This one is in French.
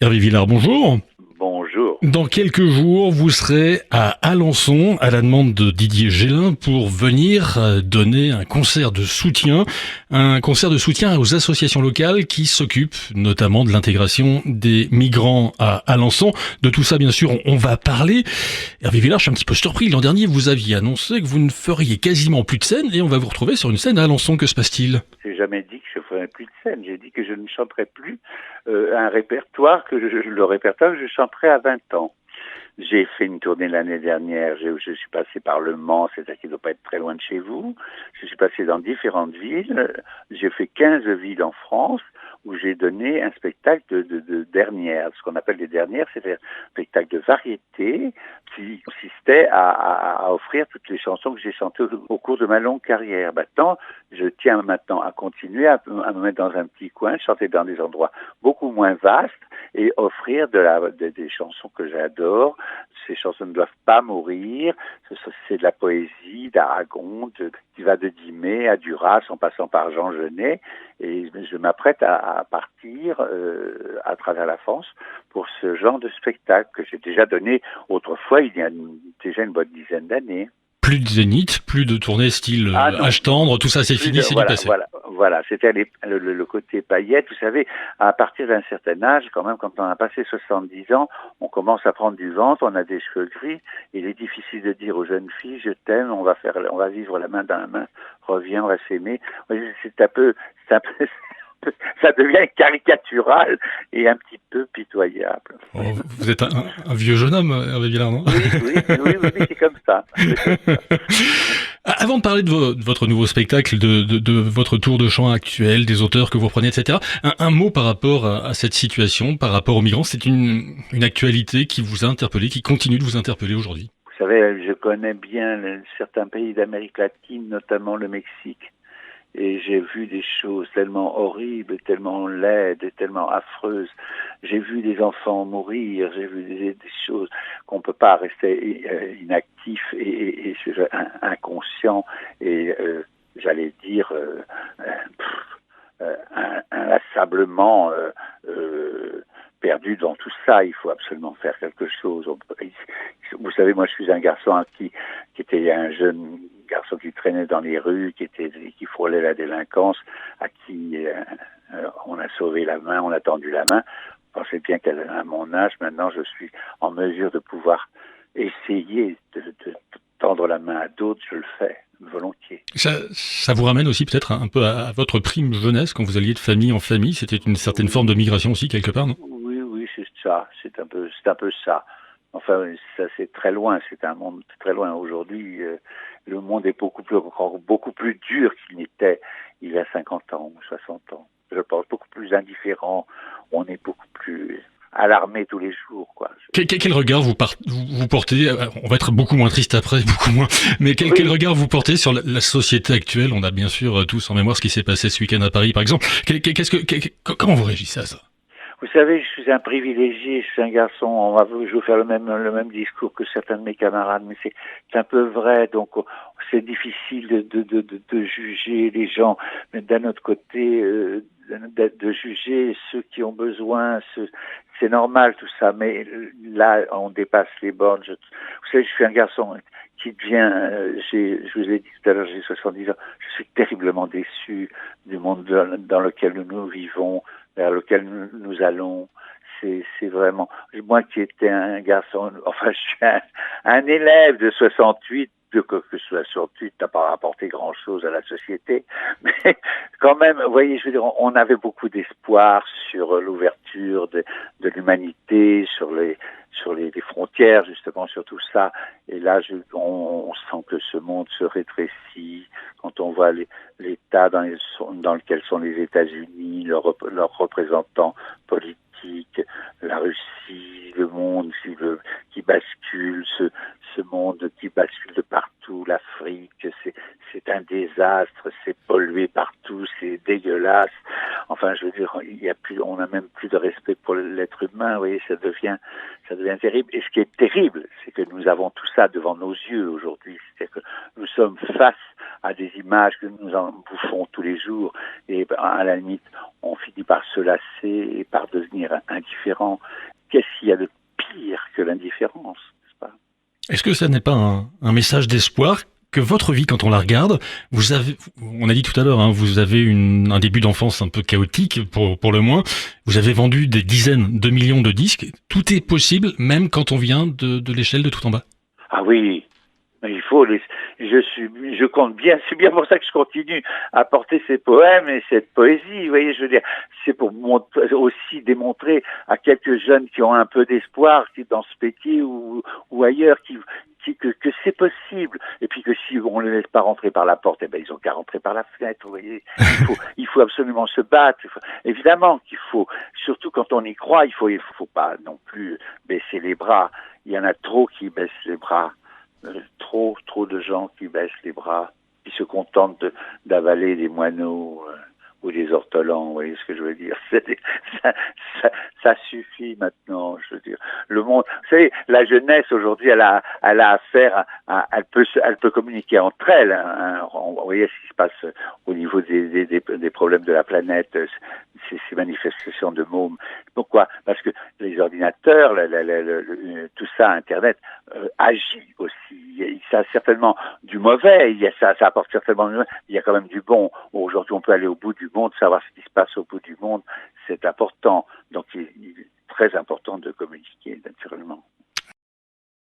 Hervé Villard, bonjour. Bonjour. Dans quelques jours, vous serez à Alençon à la demande de Didier Gélin pour venir donner un concert de soutien aux associations locales qui s'occupent notamment de l'intégration des migrants à Alençon. De tout ça, bien sûr, on va parler. Hervé Villard, je suis un petit peu surpris. L'an dernier, vous aviez annoncé que vous ne feriez quasiment plus de scène et on va vous retrouver sur une scène à Alençon. Que se passe-t-il ? J'ai jamais dit que je ferais plus de scène. J'ai dit que je ne chanterais plus un répertoire le répertoire que je chanterais à 20 ans. J'ai fait une tournée l'année dernière. Je suis passé par Le Mans, c'est-à-dire qu'il ne doit pas être très loin de chez vous. Je suis passé dans différentes villes. J'ai fait 15 villes en France où j'ai donné un spectacle de dernières. Ce qu'on appelle les dernières, c'est un spectacle de variété qui consistait à offrir toutes les chansons que j'ai chantées au cours de ma longue carrière. Maintenant, je tiens maintenant à continuer à me mettre dans un petit coin, chanter dans des endroits beaucoup moins vastes et offrir des chansons que j'adore. Ces chansons ne doivent pas mourir. C'est de la poésie d'Aragon, qui va de Dimet à Duras en passant par Jean Genet. Et je m'apprête à partir à travers la France pour ce genre de spectacle que j'ai déjà donné autrefois, il y a déjà une bonne dizaine d'années. Plus de zénith, plus de tournées style Âge tendre, tout ça c'est fini, c'est du passé. Voilà, c'était le côté paillette. Vous savez, à partir d'un certain âge, quand même, quand on a passé 70 ans, on commence à prendre du ventre, on a des cheveux gris. Il est difficile de dire aux jeunes filles, je t'aime, on va vivre la main dans la main, reviens, on va s'aimer. C'est un peu, ça devient caricatural et un petit peu pitoyable. Oh, vous êtes un vieux jeune homme, Hervé Villard, non ? Oui, c'est comme ça. Avant de parler de votre nouveau spectacle, de votre tour de chant actuel, des auteurs que vous reprenez, etc., un mot par rapport à cette situation, par rapport aux migrants, c'est une actualité qui vous a interpellé, qui continue de vous interpeller aujourd'hui. Vous savez, je connais bien certains pays d'Amérique latine, notamment le Mexique. Et j'ai vu des choses tellement horribles, tellement laides, et tellement affreuses. J'ai vu des enfants mourir, j'ai vu des choses qu'on ne peut pas rester inactif et inconscient et j'allais dire inlassablement perdu dans tout ça. Il faut absolument faire quelque chose. Vous savez, moi je suis un garçon qui était un jeune garçon qui traînait dans les rues, qui frôlait la délinquance, à qui on a sauvé la main, on a tendu la main. Je pensais bien qu'à mon âge, maintenant, je suis en mesure de pouvoir essayer de tendre la main à d'autres. Je le fais volontiers. Ça vous ramène aussi peut-être un peu à votre prime jeunesse, quand vous alliez de famille en famille. C'était une certaine forme de migration aussi, quelque part, non ? Oui, c'est ça. C'est un peu ça. Enfin, ça c'est très loin. C'est un monde très loin. Aujourd'hui, le monde est beaucoup plus dur qu'il n'était il y a 50 ans ou 60 ans. Je pense beaucoup plus indifférent. On est beaucoup plus alarmé tous les jours, quoi. Quel regard vous portez, on va être beaucoup moins triste après, beaucoup moins, mais quel regard vous portez sur la société actuelle ? On a bien sûr tous en mémoire ce qui s'est passé ce week-end à Paris, par exemple. Comment vous réagissez à ça ? Vous savez, je suis un privilégié, je suis un garçon, je vais faire le même discours que certains de mes camarades, mais c'est un peu vrai, donc c'est difficile de juger les gens, mais d'un autre côté, de juger ceux qui ont besoin, c'est normal tout ça, mais là, on dépasse les bornes. Vous savez, je suis un garçon qui devient, je vous ai dit tout à l'heure, j'ai 70 ans, je suis terriblement déçu du monde dans lequel nous vivons, vers lequel nous allons. C'est vraiment, moi qui étais un garçon, enfin je suis un élève de 68, que 68 n'a pas rapporté grand-chose à la société, mais quand même, vous voyez, je veux dire, on avait beaucoup d'espoir sur l'ouverture de l'humanité, sur les frontières, justement, sur tout ça. Et là, on sent que ce monde se rétrécit quand on voit l'état dans lequel sont les États-Unis, leurs représentants politiques, la Russie, le monde qui bascule, ce monde qui bascule de partout, l'Afrique, c'est un désastre, c'est pollué partout, c'est dégueulasse. Enfin, je veux dire, on n'a même plus de respect pour l'être l'être humain, vous voyez, ça devient terrible. Et ce qui est terrible, c'est que nous avons tout ça devant nos yeux aujourd'hui. C'est-à-dire que nous sommes face à des images que nous en bouffons tous les jours, et à la limite, on finit par se lasser et par devenir indifférent. Qu'est-ce qu'il y a de pire que l'indifférence, n'est-ce pas? Est-ce que ça n'est pas un message d'espoir que votre vie, quand on la regarde, vous avez, on a dit tout à l'heure, hein, vous avez un début d'enfance un peu chaotique, pour le moins. Vous avez vendu des dizaines de millions de disques. Tout est possible, même quand on vient de l'échelle de tout en bas. Ah oui, mais je compte bien, c'est bien pour ça que je continue à porter ces poèmes et cette poésie, vous voyez, je veux dire, c'est pour aussi démontrer à quelques jeunes qui ont un peu d'espoir, qui dans ce métier ou ailleurs, que c'est possible, et puis que si on ne les laisse pas rentrer par la porte, eh ben ils ont qu'à rentrer par la fenêtre, vous voyez. Il faut absolument se battre. Évidemment qu'il faut, surtout quand on y croit, il faut pas non plus baisser les bras. Il y en a trop qui baissent les bras. Trop de gens qui baissent les bras, qui se contentent d'avaler des moineaux ou des ortolans, vous voyez ce que je veux dire. Ça suffit maintenant, je veux dire. Le monde, vous savez, la jeunesse aujourd'hui, elle a affaire elle peut communiquer entre elles. Hein. Vous voyez ce qui se passe au niveau des problèmes de la planète, ces manifestations de mômes. Pourquoi? Parce que les ordinateurs, tout ça, Internet, agit aussi. Ça a certainement du mauvais, ça apporte certainement du mauvais, il y a quand même du bon. Aujourd'hui, on peut aller au bout du monde, savoir ce qui se passe au bout du monde, c'est important. Donc, il est très important de communiquer, naturellement.